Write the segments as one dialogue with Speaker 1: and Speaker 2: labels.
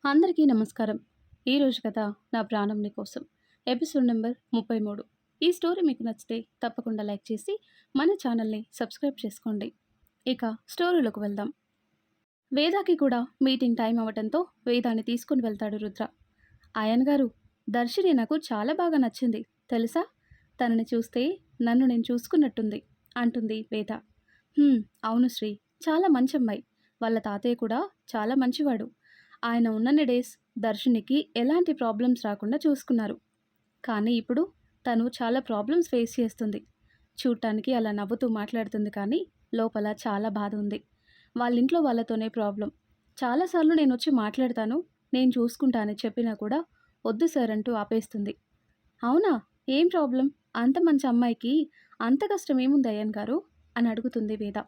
Speaker 1: అందరికీ నమస్కారం. ఈరోజు కథ నా ప్రాణం నీకోసం. Episode number 33. ఈ స్టోరీ మీకు నచ్చితే తప్పకుండా లైక్ చేసి మన ఛానల్ని సబ్స్క్రైబ్ చేసుకోండి. ఇక స్టోరీలోకి వెళ్దాం. వేదాకి కూడా మీటింగ్ టైం అవ్వడంతో వేదాన్ని తీసుకుని వెళ్తాడు రుద్ర. అయన్ గారు, దర్శిని నాకు చాలా బాగా నచ్చింది తెలుసా. తనని చూస్తే నన్ను నేను చూసుకున్నట్టుంది అంటుంది వేద. అవును శ్రీ, చాలా మంచి అమ్మాయి. వాళ్ళ తాతయ్య కూడా చాలా మంచివాడు. ఆయన ఉన్నన్ని డేస్ దర్శినికి ఎలాంటి ప్రాబ్లమ్స్ రాకుండా చూసుకున్నారు. కానీ ఇప్పుడు తను చాలా ప్రాబ్లమ్స్ ఫేస్ చేస్తుంది. చూడటానికి అలా నవ్వుతూ మాట్లాడుతుంది, కానీ లోపల చాలా బాధ ఉంది. వాళ్ళింట్లో వాళ్ళతోనే ప్రాబ్లం. చాలాసార్లు నేను వచ్చి మాట్లాడతాను, నేను చూసుకుంటానని చెప్పినా కూడా వద్దు సార్ అంటూ ఆపేస్తుంది. అవునా, ఏం ప్రాబ్లం? అంత మంచి అమ్మాయికి అంత కష్టం ఏముంది అయ్యన్ గారు అని అడుగుతుంది వేద.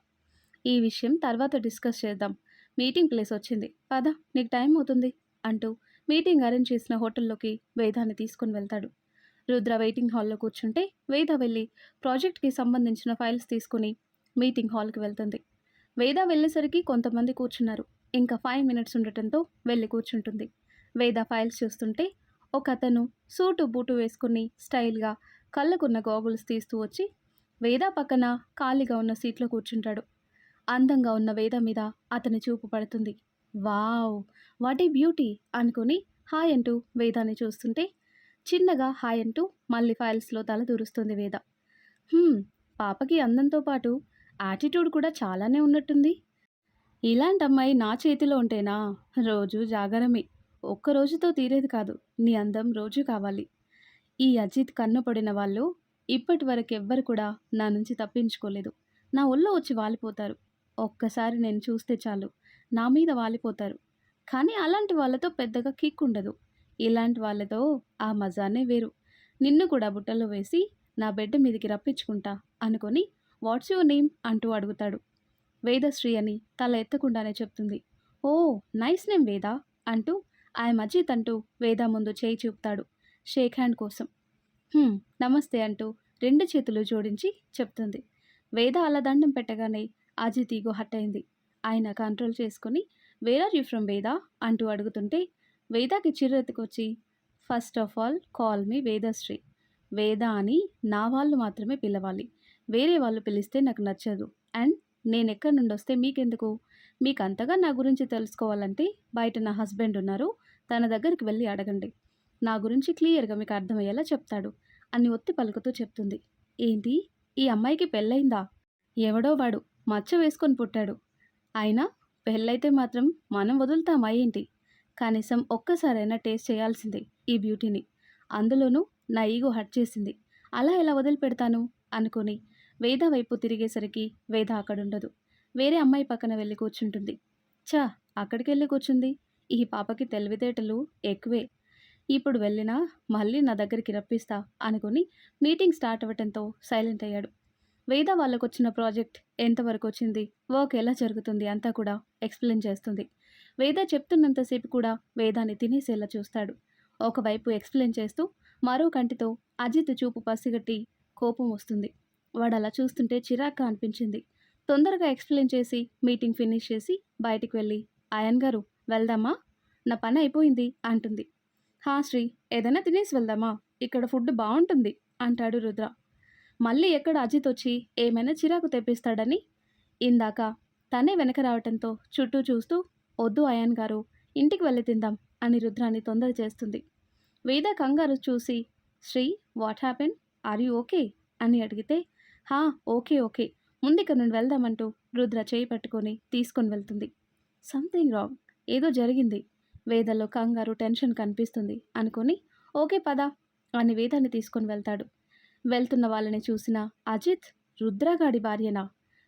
Speaker 1: ఈ విషయం తర్వాత డిస్కస్ చేద్దాం. మీటింగ్ ప్లేస్ వచ్చింది, పద, నీకు టైం అవుతుంది అంటూ మీటింగ్ అరేంజ్ చేసిన హోటల్లోకి వేదాన్ని తీసుకుని వెళ్తాడు. రుద్ర వెయిటింగ్ హాల్లో కూర్చుంటే వేద వెళ్ళి ప్రాజెక్ట్కి సంబంధించిన ఫైల్స్ తీసుకుని మీటింగ్ హాల్కి వెళ్తుంది. వేద వెళ్ళేసరికి కొంతమంది కూర్చున్నారు. ఇంకా 5 మినిట్స్ ఉండటంతో వెళ్ళి కూర్చుంటుంది. వేద ఫైల్స్ చూస్తుంటే ఒక అతను సూటు బూటు వేసుకుని స్టైల్గా కళ్ళకున్న గాగుల్స్ తీస్తూ వచ్చి వేద పక్కన ఖాళీగా ఉన్న సీట్లో కూర్చుంటాడు. అందంగా ఉన్న వేద మీద అతని చూపు పడుతుంది. వావ్, వాట్ ఏ బ్యూటీ అనుకుని హాయ్ అంటూ వేదాన్ని చూస్తుంటే చిన్నగా హాయ్ అంటూ మళ్ళీ ఫైల్స్లో తల దూరుస్తుంది వేద. పాపకి అందంతో పాటు యాటిట్యూడ్ కూడా చాలానే ఉన్నట్టుంది. ఇలాంటి అమ్మాయి నా చేతిలో ఉంటేనా రోజు జాగరమే. ఒక్క రోజుతో తీరేది కాదు, నీ అందం రోజు కావాలి. ఈ అజిత్ కన్ను పడిన వాళ్ళు ఇప్పటి వరకు ఎవ్వరు కూడా నా నుంచి తప్పించుకోలేదు. నా ఒళ్ళో వచ్చి వాలిపోతారు. ఒక్కసారి నేను చూస్తే చాలు నా మీద వాలిపోతారు. కానీ అలాంటి వాళ్ళతో పెద్దగా కిక్ ఉండదు. ఇలాంటి వాళ్ళతో ఆ మజానే వేరు. నిన్ను కూడా బుట్టలో వేసి నా బెడ్ మీదకి రప్పించుకుంటా అనుకొని వాట్స్ యువర్ నేమ్ అంటూ అడుగుతాడు. వేదశ్రీ అని తల ఎత్తకుండానే చెప్తుంది. ఓ, నైస్ నేమ్ వేద అంటూ ఆయన అజిత్ అంటూ వేద ముందు చేయి చూపుతాడు షేక్ హ్యాండ్ కోసం. నమస్తే అంటూ 2 చేతులు జోడించి చెప్తుంది. వేద అలా దండం పెట్టగానే అజిత్ ఈగో హట్ అయింది. ఆయన కంట్రోల్ చేసుకుని where are you from Veda అంటూ అడుగుతుంటే వేదాకి చిర్రెత్తుకొచ్చి first of all call me Vedasri. Veda అని నా వాళ్ళు మాత్రమే పిలవాలి. వేరే వాళ్ళు పిలిస్తే నాకు నచ్చదు. అండ్ నేను ఎక్కడి నుండి వస్తే మీకెందుకు? మీకు అంతగా నా గురించి తెలుసుకోవాలంటే బయట నా హస్బెండ్ ఉన్నారు, తన దగ్గరికి వెళ్ళి అడగండి. నా గురించి క్లియర్గా మీకు అర్థమయ్యేలా చెప్తాడు అని ఒత్తి పలుకుతూ చెప్తుంది. ఏంటి, ఈ అమ్మాయికి పెళ్ళయిందా? ఎవడో వాడు మచ్చ వేసుకొని పుట్టాడు. అయినా పెళ్ళైతే మాత్రం మనం వదులుతామా ఏంటి? కనీసం ఒక్కసారైనా టేస్ట్ చేయాల్సిందే ఈ బ్యూటీని. అందులోనూ నా ఈగో హట్ చేసింది, అలా ఎలా వదిలిపెడతాను అనుకుని వేద వైపు తిరిగేసరికి వేద అక్కడుండదు. వేరే అమ్మాయి పక్కన వెళ్ళి కూర్చుంటుంది. చా, అక్కడికి వెళ్ళి కూర్చుంది. ఈ పాపకి తెలివితేటలు ఎక్కువే. ఇప్పుడు వెళ్ళినా మళ్ళీ నా దగ్గరికి రప్పిస్తా అనుకుని మీటింగ్ స్టార్ట్ అవ్వటంతో సైలెంట్ అయ్యాడు. వేద వాళ్ళకు వచ్చిన ప్రాజెక్ట్ ఎంతవరకు వచ్చింది, వర్క్ ఎలా జరుగుతుంది అంతా కూడా ఎక్స్ప్లెయిన్ చేస్తుంది. వేద చెప్తున్నంతసేపు కూడా వేదాన్ని తినేసేలా చూస్తాడు. ఒకవైపు ఎక్స్ప్లెయిన్ చేస్తూ మరో కంటితో అజిత్ చూపు పసిగట్టి కోపం వస్తుంది. వాడు అలా చూస్తుంటే చిరాగ్గా అనిపించింది. తొందరగా ఎక్స్ప్లెయిన్ చేసి మీటింగ్ ఫినిష్ చేసి బయటికి వెళ్ళి అయన్ గారు వెళ్దామా, నా పని అయిపోయింది అంటుంది. హా శ్రీ, ఏదైనా తినేసి వెళ్దామా, ఇక్కడ ఫుడ్ బాగుంటుంది అంటాడు రుద్ర. మళ్ళీ ఎక్కడ అజిత్ వచ్చి ఏమైనా చిరాకు తెప్పిస్తాడని ఇందాక తనే వెనక రావటంతో చుట్టూ చూస్తూ వద్దు అయాన్ గారు, ఇంటికి వెళ్ళి తిందాం అని రుద్రాన్ని తొందర చేస్తుంది. వేద కంగారు చూసి Sri, what happen, are you okay అని అడిగితే హా ఓకే ఓకే, ముందిక నుండి వెళ్దామంటూ రుద్ర చేయి పట్టుకొని తీసుకొని వెళ్తుంది. సంథింగ్ రాంగ్, ఏదో జరిగింది, వేదలో కంగారు టెన్షన్ కనిపిస్తుంది అనుకొని ఓకే పద అని వేదాన్ని తీసుకొని వెళ్తాడు. వెళ్తున్న వాళ్ళని చూసిన అజిత్, రుద్రగాడి భార్యనా,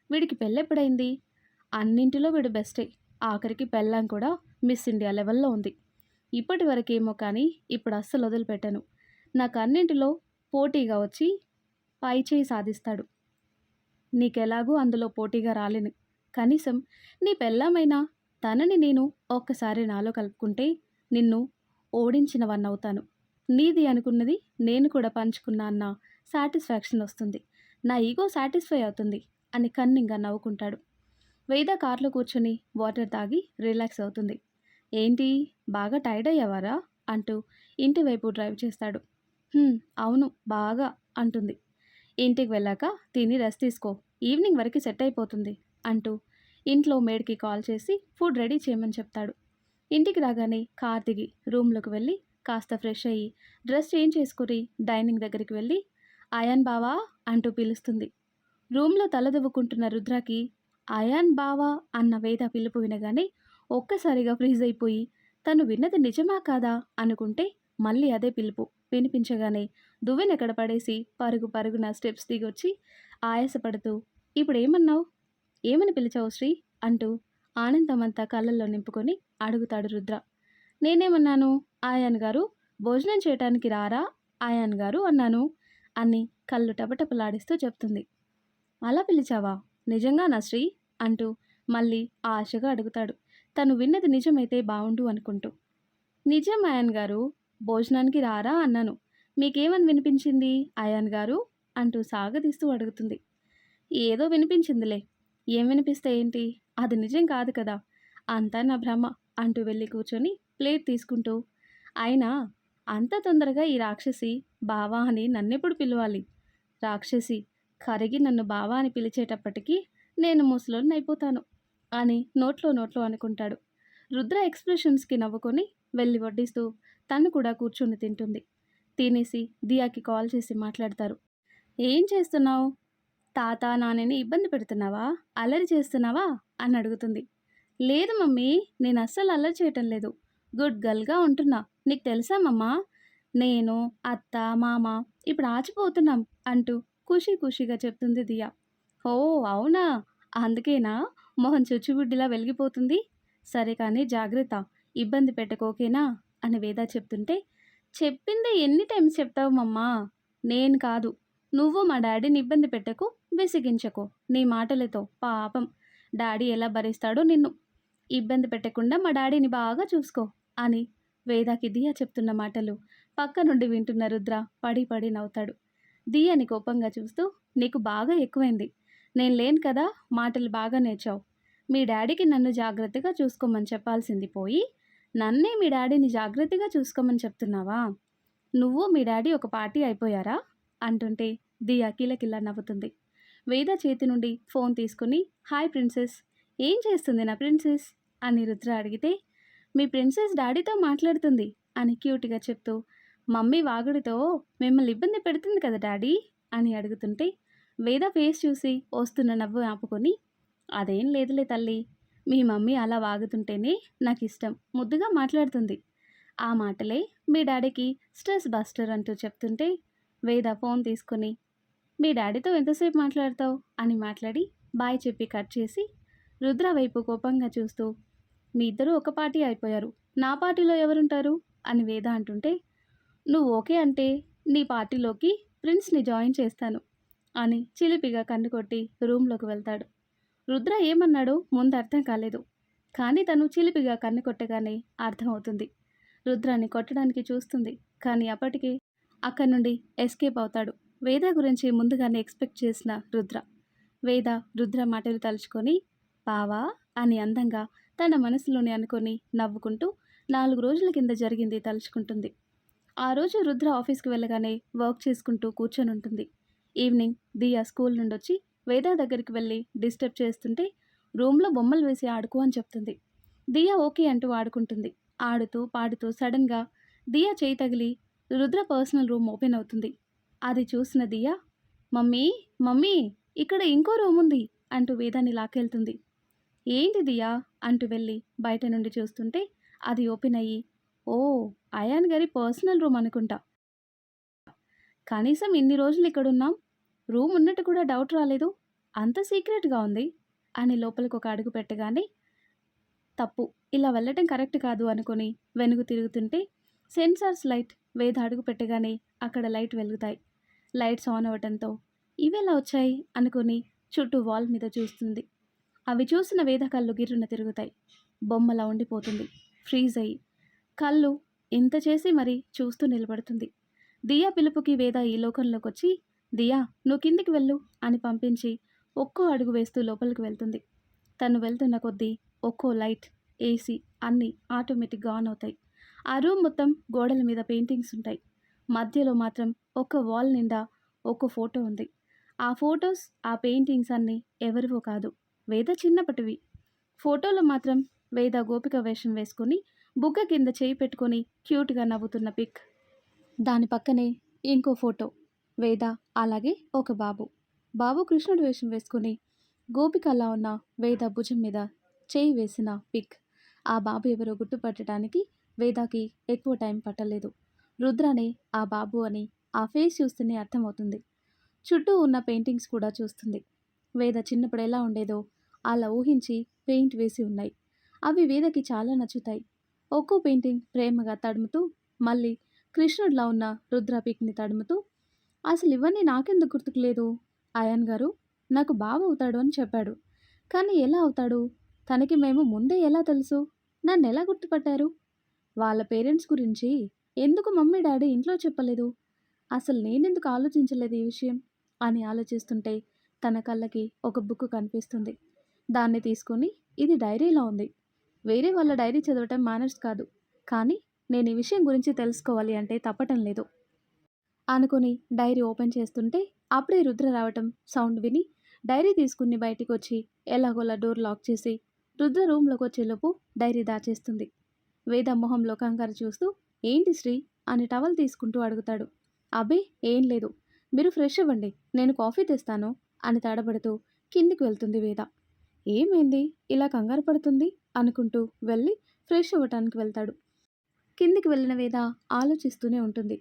Speaker 1: వీడికి పెళ్ళెప్పుడైంది? అన్నింటిలో వీడు బెస్టే, ఆఖరికి పెళ్ళాం కూడా మిస్ ఇండియా లెవెల్లో ఉంది. ఇప్పటి వరకేమో కానీ ఇప్పుడు అస్సలు వదిలిపెట్టాను. నాకు అన్నింటిలో పోటీగా వచ్చి పై చేయి సాధిస్తాడు. నీకెలాగూ అందులో పోటీగా రాలేను. కనీసం నీ పెళ్ళామైనా తనని నేను ఒక్కసారి నాలో కలుపుకుంటే నిన్ను ఓడించినవన్నవుతాను. నీది అనుకున్నది నేను కూడా పంచుకున్నా అన్న సాటిస్ఫాక్షన్ వస్తుంది. నా ఈగో సాటిస్ఫై అవుతుంది అని కన్నింగా నవ్వుకుంటాడు. వేద కార్లో కూర్చొని వాటర్ తాగి రిలాక్స్ అవుతుంది. ఏంటి బాగా టైర్డ్ అయ్యావారా అంటూ ఇంటి వైపు డ్రైవ్ చేస్తాడు. "హ్మ్, అవును బాగా" అంటుంది. ఇంటికి వెళ్ళాక తిని రెస్ట్ తీసుకో, ఈవినింగ్ వరకు సెట్ అయిపోతుంది అంటూ ఇంట్లో మేడ్కి కాల్ చేసి ఫుడ్ రెడీ చేయమని చెప్తాడు. ఇంటికి రాగానే కార్ దిగి రూమ్లోకి వెళ్ళి కాస్త ఫ్రెష్ అయ్యి డ్రెస్ చేంజ్ చేసుకుని డైనింగ్ దగ్గరికి వెళ్ళి అయాన్ బావా అంటూ పిలుస్తుంది. రూమ్లో తలదువ్వుకుంటున్న రుద్రకి అయాన్ బావా అన్న వేద పిలుపు వినగానే ఒక్కసారిగా ఫ్రీజ్ అయిపోయి తను విన్నది నిజమా కాదా అనుకుంటే మళ్ళీ అదే పిలుపు వినిపించగానే దువ్వెనెక్కడ పడేసి పరుగు పరుగున స్టెప్స్ దిగొచ్చి ఆయాసపడుతూ ఇప్పుడేమన్నావు, ఏమని పిలిచావు శ్రీ అంటూ ఆనందమంతా కళ్ళల్లో నింపుకొని అడుగుతాడు రుద్ర. నేనేమన్నాను, ఆయాన్ గారు భోజనం చేయటానికి రారా ఆయాన్ గారు అన్నాను అని కళ్ళు టపటపలాడిస్తూ చెప్తుంది. అలా పిలిచావా, నిజంగానా శ్రీ అంటూ మళ్ళీ ఆశగా అడుగుతాడు, తను విన్నది నిజమైతే బావుండు అనుకుంటూ. నిజం అయాన్ గారు, భోజనానికి రారా అన్నాను, మీకేమని వినిపించింది అయాన్ గారు అంటూ సాగదీస్తూ అడుగుతుంది. ఏదో వినిపించిందిలే, ఏం వినిపిస్తే ఏంటి, అది నిజం కాదు కదా, అంతా నా భ్రమ అంటూ వెళ్ళి కూర్చొని ప్లేట్ తీసుకుంటూ, అయినా అంత తొందరగా ఈ రాక్షసి బావా అని నన్నెప్పుడు పిలవాలి, రాక్షసి కరిగి నన్ను బావా అని పిలిచేటప్పటికీ నేను ముసలోని అయిపోతాను అని నోట్లో నోట్లో అనుకుంటాడు. రుద్ర ఎక్స్ప్రెషన్స్కి నవ్వుకొని వెళ్ళి వడ్డిస్తూ తను కూడా కూర్చొని తింటుంది. తినేసి దియాకి కాల్ చేసి మాట్లాడతారు. ఏం చేస్తున్నావు, తాత నాన్నని ఇబ్బంది పెడుతున్నావా, అల్లరి చేస్తున్నావా అని అడుగుతుంది. లేదు మమ్మీ, నేను అస్సలు అల్లరి చేయటం లేదు, గుడ్ గర్ల్గా ఉంటున్నా, నీకు తెలుసా మమ్మా, నేను అత్త మామ ఇప్పుడు ఆచిపోతున్నాం అంటూ ఖుషీ ఖుషీగా చెప్తుంది దియా. ఓ అవునా, అందుకేనా మొహం చుచ్చుబుడ్డిలా వెలిగిపోతుంది, సరే కానీ జాగ్రత్త, ఇబ్బంది పెట్టకోకేనా అని వేద చెప్తుంటే, చెప్పిందే ఎన్ని టైమ్స్ చెప్తావు మమ్మా, నేను కాదు, నువ్వు మా డాడీని ఇబ్బంది పెట్టకు, విసిగించకు నీ మాటలతో, పాపం డాడీ ఎలా భరిస్తాడో నిన్ను, ఇబ్బంది పెట్టకుండా మా డాడీని బాగా చూసుకో అని వేదాకి దియా చెప్తున్న మాటలు పక్క నుండి వింటున్న రుద్ర పడి పడి నవ్వుతాడు. దియాని కోపంగా చూస్తూ, నీకు బాగా ఎక్కువైంది, నేను లేను కదా మాటలు బాగా నేర్చావు, మీ డాడీకి నన్ను జాగ్రత్తగా చూసుకోమని చెప్పాల్సింది పోయి నన్నే మీ డాడీని జాగ్రత్తగా చూసుకోమని చెప్తున్నావా, నువ్వు మీ డాడీ ఒక పార్టీ అయిపోయారా అంటుంటే దియా కిలకిలా నవ్వుతుంది. వేద చేతి నుండి ఫోన్ తీసుకుని హాయ్ ప్రిన్సెస్, ఏం చేస్తుంది నా ప్రిన్సెస్ అని రుద్ర అడిగితే, మీ ప్రిన్సెస్ డాడీతో మాట్లాడుతుంది అని క్యూట్గా చెప్తూ, మమ్మీ వాగుడితో మిమ్మల్ని ఇబ్బంది పెడుతుంది కదా డాడీ అని అడుగుతుంటే వేద ఫేస్ చూసి వస్తున్న నవ్వు ఆపుకొని, అదేం లేదులే తల్లి, మీ మమ్మీ అలా వాగుతుంటేనే నాకు ఇష్టం, ముద్దుగా మాట్లాడుతుంది, ఆ మాటలే మీ డాడీకి స్ట్రెస్ బస్టర్ అంటూ చెప్తుంటే వేద ఫోన్ తీసుకొని, మీ డాడీతో ఎంతసేపు మాట్లాడతావు అని మాట్లాడి బాయ్ చెప్పి కట్ చేసి రుద్ర వైపు కోపంగా చూస్తూ, మీ ఇద్దరూ ఒక పార్టీ అయిపోయారు, నా పార్టీలో ఎవరుంటారు అని వేద అంటుంటే, నువ్వు ఓకే అంటే నీ పార్టీలోకి ప్రిన్స్ని జాయిన్ చేస్తాను అని చిలిపిగా కన్ను కొట్టి రూమ్లోకి వెళ్తాడు. రుద్ర ఏమన్నాడో ముందు అర్థం కాలేదు, కానీ తను చిలిపిగా కన్ను కొట్టగానే అర్థమవుతుంది. రుద్రాన్ని కొట్టడానికి చూస్తుంది, కానీ అప్పటికే అక్కడి నుండి ఎస్కేప్ అవుతాడు. వేద గురించి ముందుగానే ఎక్స్పెక్ట్ చేసిన రుద్ర. వేద రుద్ర మాటలు తలుచుకొని బావా అని అందంగా తన మనసులోని అనుకొని నవ్వుకుంటూ 4 రోజుల కింద జరిగింది తలుచుకుంటుంది. ఆ రోజు రుద్ర ఆఫీస్కి వెళ్ళగానే వర్క్ చేసుకుంటూ కూర్చొని ఉంటుంది. ఈవినింగ్ దియా స్కూల్ నుండి వచ్చి వేద దగ్గరికి వెళ్ళి డిస్టర్బ్ చేస్తుంటే రూమ్లో బొమ్మలు వేసి ఆడుకో అని చెప్తుంది. దియా ఓకే అంటూ ఆడుకుంటుంది. ఆడుతూ పాడుతూ సడన్గా దియా చేయి తగిలి రుద్ర పర్సనల్ రూమ్ ఓపెన్ అవుతుంది. అది చూసిన దియా, మమ్మీ మమ్మీ ఇక్కడ ఇంకో రూమ్ ఉంది అంటూ వేదాన్ని లాక్కెళ్తుంది. ఏంటి దియా అంటూ వెళ్ళి బయట నుండి చూస్తుంటే అది ఓపెన్ అయ్యి, ఓ అయాన్ గారి పర్సనల్ రూమ్ అనుకుంటా, కనీసం ఇన్ని రోజులు ఇక్కడున్నాం, రూమ్ ఉన్నట్టు కూడా డౌట్ రాలేదు, అంత సీక్రెట్గా ఉంది అని లోపలికి ఒక అడుగు పెట్టగానే తప్పు, ఇలా వెళ్ళటం కరెక్ట్ కాదు అనుకొని వెనుగు తిరుగుతుంటే సెన్సార్స్ లైట్ వేద అడుగు పెట్టగానే అక్కడ లైట్ వెలుగుతాయి. లైట్స్ ఆన్ అవ్వటంతో ఇవెలా వచ్చాయి అనుకుని చుట్టూ వాల్ మీద చూస్తుంది. అవి చూసిన వేద కళ్ళు గిర్రున తిరుగుతాయి. బొమ్మలా ఉండిపోతుంది, ఫ్రీజ్ అయ్యి. కళ్ళు ఇంత చేసి మరీ చూస్తూ నిలబడుతుంది. దియా పిలుపుకి వేద ఈ లోకంలోకి వచ్చి, దియా నువ్వు కిందికి వెళ్ళు అని పంపించి ఒక్కో అడుగు వేస్తూ లోపలికి వెళ్తుంది. తను వెళ్తున్న కొద్దీ ఒక్కో లైట్ ఏసీ అన్నీ ఆటోమేటిక్గా ఆన్ అవుతాయి. ఆ రూమ్ మొత్తం గోడల మీద పెయింటింగ్స్ ఉంటాయి. మధ్యలో మాత్రం ఒక వాల్ నిండా ఒక ఫోటో ఉంది. ఆ ఫోటోస్, ఆ పెయింటింగ్స్ అన్నీ ఎవరివో కాదు, వేద చిన్నప్పటివి. ఫోటోలో మాత్రం వేద గోపిక వేషం వేసుకొని బుగ్గ కింద చేయి పెట్టుకొని క్యూట్గా నవ్వుతున్న పిక్. దాని పక్కనే ఇంకో ఫోటో, వేద అలాగే ఒక బాబు. బాబు కృష్ణుడు వేషం వేసుకొని గోపికలా ఉన్న వేద భుజం మీద చేయి వేసిన పిక్. ఆ బాబు ఎవరో గుర్తుపట్టడానికి వేదాకి ఎక్కువ టైం పట్టలేదు. రుద్రనే ఆ బాబు అని ఆ ఫేస్ చూస్తేనే అర్థమవుతుంది. చుట్టూ ఉన్న పెయింటింగ్స్ కూడా చూస్తుంది. వేద చిన్నప్పుడు ఎలా ఉండేదో అలా ఊహించి పెయింట్ వేసి ఉన్నాయి. అవి వేదకి చాలా నచ్చుతాయి. ఒక్కో పెయింటింగ్ ప్రేమగా తడుముతూ మళ్ళీ కృష్ణుడిలా ఉన్న రుద్ర పిక్ని తడుముతూ, అసలు ఇవన్నీ నాకెందుకు గుర్తుకులేదు? అయాన్ గారు నాకు బావ అవుతాడు అని చెప్పాడు. కానీ ఎలా అవుతాడు? తనకి మేము ముందే ఎలా తెలుసు? నన్ను ఎలా గుర్తుపట్టారు? వాళ్ళ పేరెంట్స్ గురించి ఎందుకు మమ్మీ డాడీ ఇంట్లో చెప్పలేదు? అసలు నేనెందుకు ఆలోచించలేదు ఈ విషయం అని ఆలోచిస్తుంటే తన కళ్ళకి ఒక బుక్ కనిపిస్తుంది. దాన్ని తీసుకొని, ఇది డైరీలా ఉంది. వేరే వాళ్ళ డైరీ చదవటం మేనర్స్ కాదు, కానీ నేను ఈ విషయం గురించి తెలుసుకోవాలి అంటే తప్పటం లేదు అనుకుని డైరీ ఓపెన్ చేస్తుంటే అప్పుడే రుద్ర రావటం సౌండ్ విని డైరీ తీసుకుని బయటికి వచ్చి ఎలాగోలా డోర్ లాక్ చేసి రుద్ర రూమ్లోకి వచ్చేలోపు డైరీ దాచేస్తుంది. వేద మొహంలో కంగారు చూస్తూ, ఏంటి శ్రీ అని టవల్ తీసుకుంటూ అడుగుతాడు. అబ్బే ఏం లేదు, మీరు ఫ్రెష్ అవ్వండి, నేను కాఫీ తెస్తాను అని తడబడుతూ కిందికి వెళ్తుంది వేద. ఏమైంది ఇలా కంగారు పడుతుంది అనుకుంటూ వెళ్ళి ఫ్రెష్ అవ్వటానికి వెళ్తాడు. కిందికి వెళ్ళిన వేద ఆలోచిస్తూనే ఉంటుంది,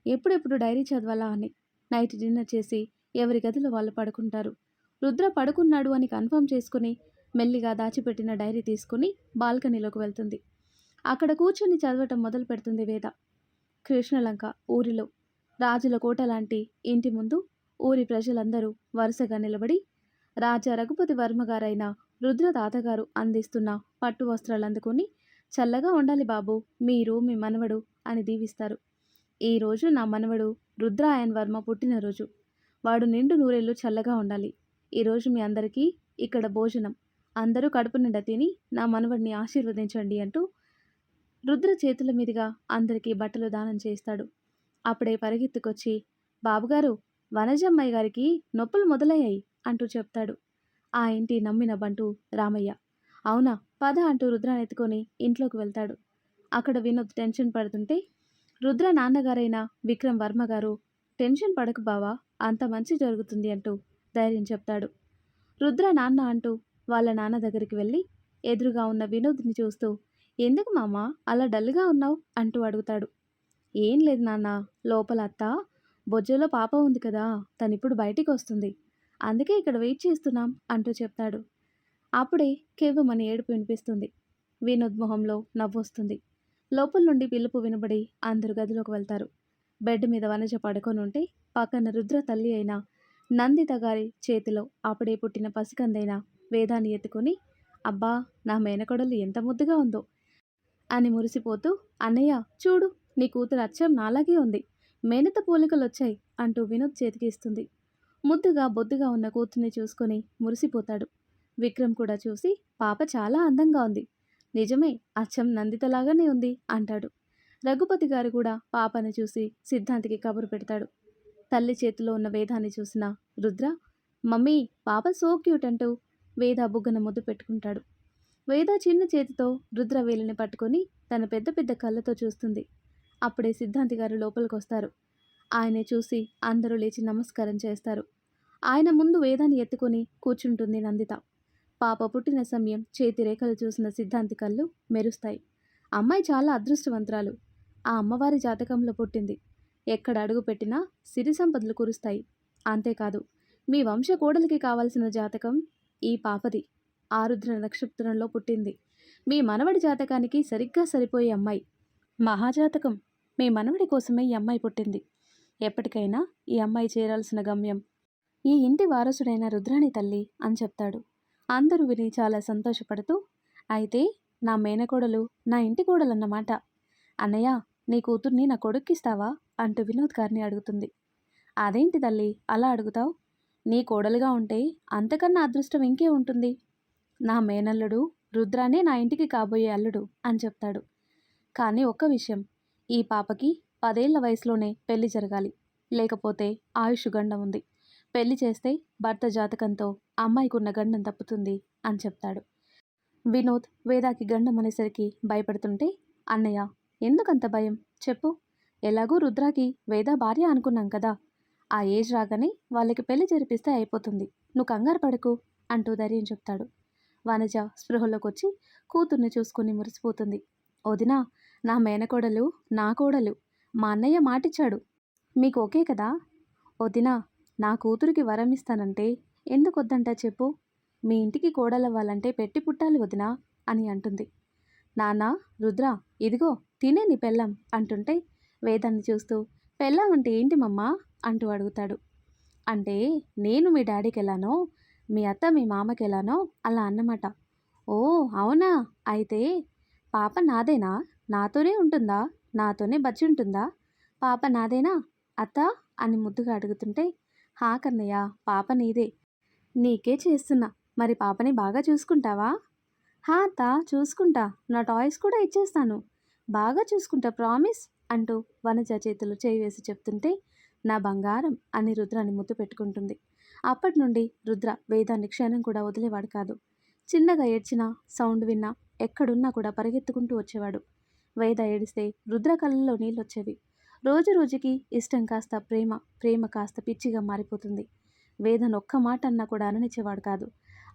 Speaker 1: ఎప్పుడెప్పుడు డైరీ చదవాలా అని. నైట్ డిన్నర్ చేసి ఎవరి గదిలో వాళ్ళు పడుకుంటారు. రుద్ర పడుకున్నాడు అని కన్ఫర్మ్ చేసుకుని మెల్లిగా దాచిపెట్టిన డైరీ తీసుకుని బాల్కనీలోకి వెళ్తుంది. అక్కడ కూర్చొని చదవటం మొదలు పెడుతుంది వేద. కృష్ణలంక ఊరిలో రాజుల కోట లాంటి ఇంటి ముందు ఊరి ప్రజలందరూ వరుసగా నిలబడి రాజా రఘుపతి వర్మగారైన రుద్ర తాతగారు అందిస్తున్న పట్టు వస్త్రాలు అందుకొని, చల్లగా ఉండాలి బాబు మీరు మీ మనవడు అని దీవిస్తారు. ఈరోజు నా మనవడు రుద్రాయన్ వర్మ పుట్టినరోజు. వాడు నిండు నూరేళ్ళు చల్లగా ఉండాలి. ఈరోజు మీ అందరికీ ఇక్కడ భోజనం. అందరూ కడుపు నిండా తిని నా మనవడిని ఆశీర్వదించండి అంటూ రుద్ర చేతుల మీదుగా అందరికీ బట్టలు దానం చేస్తాడు. అప్పుడే పరిగెత్తుకొచ్చి, బాబుగారు వనజమ్మాయి గారికి నొప్పులు మొదలయ్యాయి అంటూ చెప్తాడు ఆ ఇంటి నమ్మిన బంటు రామయ్య. అవునా పద అంటూ రుద్రాన్ని ఎత్తుకొని ఇంట్లోకి వెళ్తాడు. అక్కడ వినోద్ టెన్షన్ పడుతుంటే రుద్ర నాన్నగారైన విక్రమ్ వర్మ గారు, టెన్షన్ పడకు బావా, అంత మంచి జరుగుతుంది అంటూ ధైర్యం చెప్తాడు. రుద్ర నాన్న అంటూ వాళ్ళ నాన్న దగ్గరికి వెళ్ళి ఎదురుగా ఉన్న వినోద్ని చూస్తూ, ఎందుకు మామ అలా డల్గా ఉన్నావు అంటూ అడుగుతాడు. ఏం లేదు నాన్న, లోపల అత్త బొజ్జలో పాప ఉంది కదా, తనిప్పుడు బయటికి వస్తుంది, అందుకే ఇక్కడ వెయిట్ చేస్తున్నాం అంటూ చెప్తాడు. అప్పుడే కేవమని ఏడుపు వినిపిస్తుంది. వినోద్ మొహంలో నవ్వొస్తుంది. లోపల నుండి పిలుపు వినబడి అందరూ గదిలోకి వెళ్తారు. బెడ్ మీద వనజ పడుకొని ఉంటే పక్కన రుద్ర తల్లి అయిన నందిత గారి చేతిలో అప్పుడే పుట్టిన పసికందైన వేదాన్ని ఎత్తుకొని, అబ్బా నా మేనకోడలు ఎంత ముద్దుగా ఉందో అని మురిసిపోతూ, అన్నయ్య చూడు నీ కూతురు అచ్చం నాలాగే ఉంది, మేనత పోలికలొచ్చాయి అంటూ వినోద్ చేతికి ఇస్తుంది. ముద్దుగా బొద్దుగా ఉన్న కూతుర్ని చూసుకొని మురిసిపోతాడు. విక్రమ్ కూడా చూసి, పాప చాలా అందంగా ఉంది, నిజమే అచ్చం నందితలాగానే ఉంది అంటాడు. రఘుపతి గారు కూడా పాపని చూసి సిద్ధాంతికి కబురు పెడతాడు. తల్లి చేతిలో ఉన్న వేదాన్ని చూసిన రుద్ర, మమ్మీ పాప సో క్యూట్ అంటూ వేద బుగ్గన ముద్దు పెట్టుకుంటాడు. వేద చిన్న చేతితో రుద్ర వేలిని పట్టుకొని తన పెద్ద పెద్ద కళ్ళతో చూస్తుంది. అప్పుడే సిద్ధాంతి గారు లోపలికి వస్తారు. ఆయన్ని చూసి అందరూ లేచి నమస్కారం చేస్తారు. ఆయన ముందు వేదాన్ని ఎత్తుకొని కూర్చుంటుంది నందిత. పాప పుట్టిన సమయం చేతి రేఖలు చూసిన సిద్ధాంతి కళ్ళు మెరుస్తాయి. అమ్మాయి చాలా అదృష్టవంతురాలు, ఆ అమ్మవారి జాతకంలో పుట్టింది, ఎక్కడ అడుగు పెట్టినా సిరి సంపదలు కురుస్తాయి. అంతేకాదు మీ వంశ కోడలికి కావాల్సిన జాతకం ఈ పాపది, ఆరుద్ర నక్షత్రంలో పుట్టింది, మీ మనవడి జాతకానికి సరిగ్గా సరిపోయే అమ్మాయి, మహాజాతకం, మీ మనవడి కోసమే ఈ అమ్మాయి పుట్టింది. ఎప్పటికైనా ఈ అమ్మాయి చేరాల్సిన గమ్యం ఈ ఇంటి వారసుడైన రుద్రాణి తల్లి అని చెప్తాడు. అందరూ విని చాలా సంతోషపడుతూ, అయితే నా మేనకోడలు నా ఇంటి కోడలన్నమాట, అన్నయ్య నీ కూతుర్ని నా కొడుక్కిస్తావా అంటూ వినోద్ గారిని అడుగుతుంది. అదేంటి తల్లి అలా అడుగుతావు, నీ కోడలుగా ఉంటే అంతకన్నా అదృష్టం ఇంకే ఉంటుంది, నా మేనల్లుడు రుద్రానే నా ఇంటికి కాబోయే అల్లుడు అని చెప్తాడు. కానీ ఒక్క విషయం, ఈ పాపకి 10 ఏళ్ల వయసులోనే పెళ్లి జరగాలి, లేకపోతే ఆయుష్ గండం ఉంది. పెళ్లి చేస్తే భర్త జాతకంతో అమ్మాయికున్న గండం తప్పుతుంది అని చెప్తాడు. వినోద్ వేదాకి గండం అనేసరికి భయపడుతుంటే, అన్నయ్య ఎందుకంత భయం చెప్పు, ఎలాగూ రుద్రాకి వేద భార్య అనుకున్నాం కదా, ఆ ఏజ్ రాగానే వాళ్ళకి పెళ్లి జరిపిస్తే అయిపోతుంది, నువ్వు కంగారు పడకు అంటూ ధైర్యం చెప్తాడు. వనజ స్పృహలోకి వచ్చి కూతుర్ని చూసుకుని మురిసిపోతుంది. వదినా, నా మేనకోడలు నా కోడలు, మా అన్నయ్య మాటిచ్చాడు, మీకు ఓకే కదా? వదినా, నా కూతురికి వరం ఇస్తానంటే ఎందుకు వద్దంటా చెప్పు, మీ ఇంటికి కోడలవ్వాలంటే పెట్టి పుట్టాలి వదినా అని అంటుంది. నాన్న, రుద్ర, ఇదిగో తినే నీ పెళ్ళం అంటుంటే వేదాన్ని చూస్తూ, పెళ్ళం అంటే ఏంటి మమ్మా అంటూ అడుగుతాడు. అంటే నేను మీ డాడీకి ఎలానో మీ అత్త మీ మామకి ఎలానో అలా అన్నమాట. ఓ అవునా, అయితే పాప నాదేనా, నాతోనే ఉంటుందా, నాతోనే బజ్జి ఉంటుందా, పాప నాదేనా అత్త అని ముద్దుగా అడుగుతుంటే, హా కన్నయ్య, పాప నీదే, నీకే చేస్తున్నా, మరి పాపని బాగా చూసుకుంటావా? హా అత్త, చూసుకుంటా, నా టాయ్స్ కూడా ఇచ్చేస్తాను, బాగా చూసుకుంటా ప్రామిస్ అంటూ వనజ చేతులు చేయి వేసి చెప్తుంటే, నా బంగారం అని రుద్రాన్ని ముద్దు పెట్టుకుంటుంది. అప్పటి నుండి రుద్ర వేదాన్ని క్షణం కూడా వదిలేవాడు కాదు. చిన్నగా ఏడ్చినా, సౌండ్ విన్నా, ఎక్కడున్నా కూడా పరిగెత్తుకుంటూ వచ్చేవాడు. వేద ఏడిస్తే రుద్ర కళ్ళల్లో నీళ్ళొచ్చేవి. రోజు రోజుకి ఇష్టం కాస్త ప్రేమ, ప్రేమ కాస్త పిచ్చిగా మారిపోతుంది. వేదన్ ఒక్క మాట అన్నా కూడా అననిచ్చేవాడు కాదు.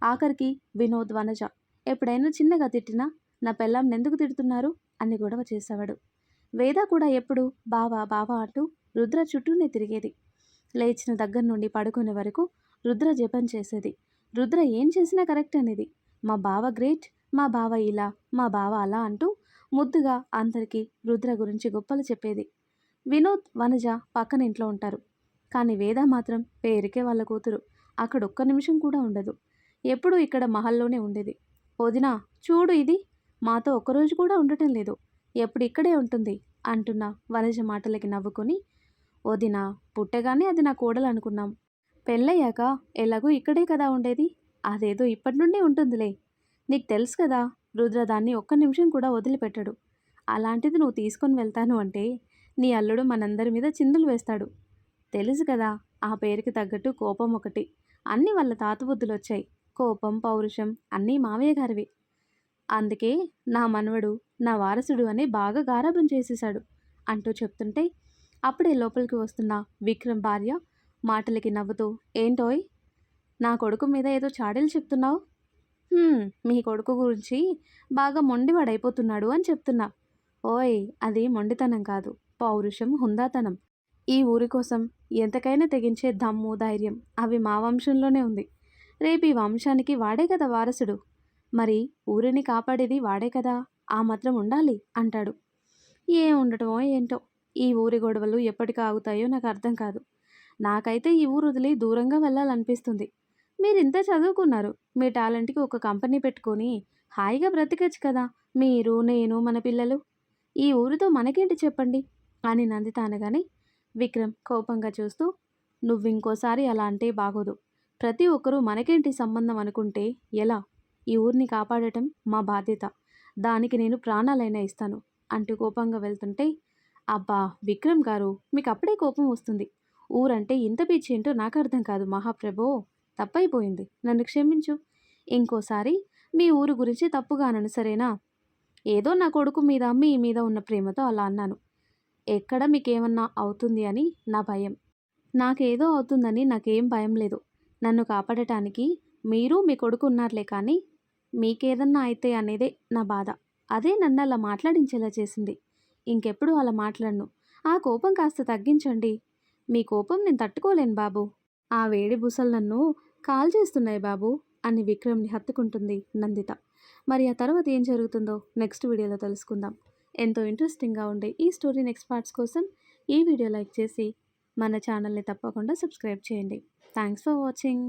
Speaker 1: ఆఖరికి వినోద్, వనజ ఎప్పుడైనా చిన్నగా తిట్టినా, నా పెళ్ళాంని ఎందుకు తిడుతున్నారు అని గొడవ చేసేవాడు. వేద కూడా ఎప్పుడు బావా బావా అంటూ రుద్ర చుట్టూనే తిరిగేది. లేచిన దగ్గర నుండి పడుకునే వరకు రుద్ర జపం చేసేది. రుద్ర ఏం చేసినా కరెక్ట్ అనేది. మా బావ గ్రేట్, మా బావ ఇలా, మా బావ అలా అంటూ ముద్దుగా అందరికీ రుద్ర గురించి గొప్పలు చెప్పేది. వినోద్, వనజ పక్కన ఇంట్లో ఉంటారు. కానీ వేద మాత్రం పేరుకే వాళ్ళ కూతురు. అక్కడ ఒక్క నిమిషం కూడా ఉండదు. ఎప్పుడూ ఇక్కడ మహల్లోనే ఉండేది. వదినా చూడు, ఇది మాతో ఒక్కరోజు కూడా ఉండటం లేదు, ఎప్పుడు ఇక్కడే ఉంటుంది అంటున్న వనజ మాటలకి నవ్వుకొని, వదినా పుట్టగానే అది నా కోడలు అనుకున్నాం, పెళ్ళయ్యాక ఎలాగూ ఇక్కడే కదా ఉండేది, అదేదో ఇప్పటి నుండి ఉంటుందిలే, నీకు తెలుసు కదా రుద్ర దాన్ని ఒక్క నిమిషం కూడా వదిలిపెట్టడు, అలాంటిది నువ్వు తీసుకొని వెళ్తాను అంటే నీ అల్లుడు మనందరి మీద చిందులు వేస్తాడు, తెలుసు కదా, ఆ పేరుకి తగ్గట్టు కోపం ఒకటి, అన్నీ వాళ్ళ తాతబుద్ధులు వచ్చాయి, కోపం పౌరుషం అన్నీ మావయ్య గారివి, అందుకే నా మనవడు నా వారసుడు అని బాగా గారాబం చేసేశాడు అంటూ చెప్తుంటే, అప్పుడే లోపలికి వస్తున్న విక్రమ్ భార్య మాటలకి నవ్వుతూ, ఏంటోయ్ నా కొడుకు మీద ఏదో చాడీలు చెప్తున్నావు, మీ కొడుకు గురించి బాగా మొండివాడైపోతున్నాడు అని చెప్తున్నా. ఓయ్, అది మొండితనం కాదు, పౌరుషం, హుందాతనం, ఈ ఊరి కోసం ఎంతకైనా తెగించే దమ్ము, ధైర్యం అవి మా వంశంలోనే ఉంది, రేపు ఈ వంశానికి వాడే కదా వారసుడు, మరి ఊరిని కాపాడేది వాడే కదా, ఆ మాత్రం ఉండాలి అంటాడు. ఏం ఉండటమో ఏంటో, ఈ ఊరి గొడవలు ఎప్పటికి ఆగుతాయో నాకు అర్థం కాదు, నాకైతే ఈ ఊరు వదిలి దూరంగా వెళ్ళాలనిపిస్తుంది, మీరు ఇంత చదువుకున్నారు, మీ టాలెంట్కి ఒక కంపెనీ పెట్టుకొని హాయిగా బ్రతికచ్చు కదా, మీరు, నేను, మన పిల్లలు, ఈ ఊరితో మనకేంటి చెప్పండి అని నందిత అనగానే విక్రమ్ కోపంగా చూస్తూ, నువ్వింకోసారి అలా అంటే బాగోదు, ప్రతి ఒక్కరూ మనకేంటి సంబంధం అనుకుంటే ఎలా, ఈ ఊరిని కాపాడటం మా బాధ్యత, దానికి నేను ప్రాణాలైనా ఇస్తాను అంటూ కోపంగా వెళ్తుంటే, అబ్బా విక్రమ్ గారు, మీకు అప్పుడే కోపం వస్తుంది, ఊరంటే ఇంత పిచ్చి ఏంటో నాకు అర్థం కాదు మహాప్రభో, తప్పైపోయింది, నన్ను క్షమించు, ఇంకోసారి మీ ఊరు గురించి తప్పుగా అనను సరేనా, ఏదో నా కొడుకు మీద మీ మీద ఉన్న ప్రేమతో అలా అన్నాను, ఎక్కడ మీకేమన్నా అవుతుంది అని నా భయం, నాకేదో అవుతుందని నాకేం భయం లేదు, నన్ను కాపాడటానికి మీరు మీ కొడుకు ఉన్నారులే, కానీ మీకేదన్నా అయితే అనేదే నా బాధ, అదే నన్ను అలా మాట్లాడించేలా చేసింది, ఇంకెప్పుడు అలా మాట్లాడను, ఆ కోపం కాస్త తగ్గించండి, మీ కోపం నేను తట్టుకోలేను బాబు, ఆ వేడి బుసలు నన్ను కాల్చేస్తున్నాయి బాబు అని విక్రమ్ని హత్తుకుంటుంది నందిత. మరి ఆ తర్వాత ఏం జరుగుతుందో నెక్స్ట్ వీడియోలో తెలుసుకుందాం. ఎంతో ఇంట్రెస్టింగ్గా ఉండే ఈ స్టోరీ నెక్స్ట్ పార్ట్స్ కోసం ఈ వీడియో లైక్ చేసి మన ఛానల్ని తప్పకుండా సబ్స్క్రైబ్ చేయండి. Thanks for watching.